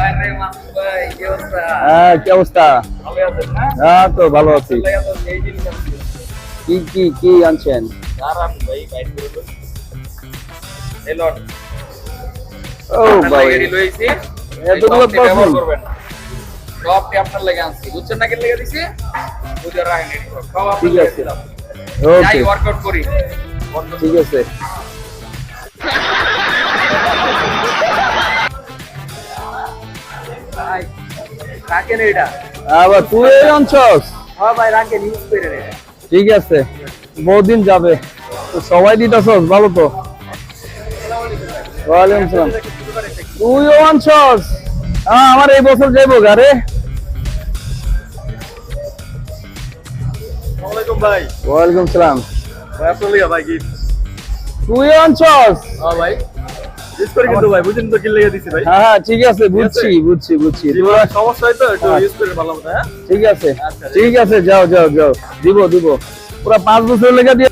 আরে মাসুদ ভাই কি অবস্থা? হ্যাঁ, কি অবস্থা? ভালো আছেন না? হ্যাঁ তো ভালো আছি। এই জিনিস আছে। কি আনছেন? দাঁড়ান ভাই বাইট করে দিন। এলন ও ভাই, রেডি লইছি। এতগুলো ব্যবহার পারফিউম। করবেন না। সবটি আপনার লেগে আনছি। বুঝছেন না কি লেগে দিছি? বুঝে রাখেন রেডি করে। সব আপনার ঠিক লেগে আছে। দিলাম। যাই ওকে, ওয়ার্কআউট করি। ঠিক আছে। ভাই রাখেন এটা। আবার তুই আনছস? হ্যাঁ ভাই রাখেন ইউজ করে রে। ঠিক আছে, বহুদিন যাবে তো, সবাই দিতেছস, ভালো তো। ওয়ালাইকুম সালাম। তুইও আনছস? হ্যাঁ, আমার এই বছর যাইবো গারে। আসসালামু ভাই। ওয়ালাইকুম সালাম। ভাই আসলে ভাই কি? তুইও আনছস? হ্যাঁ ভাই। ইউজ করে কিন্তু ভাই বুঝেন তো কি লেগে দিছি ভাই। হ্যাঁ হ্যাঁ, ঠিক আছে, বুঝছি। জীবনে সমস্যা হয় তো একটু হ্যাঁ। ইউজ করে ভালো মতো, হ্যাঁ? ঠিক আছে, আচ্ছা, ঠিক আছে, যাও। দিব পুরা 5 বছর লেগে দিয়ে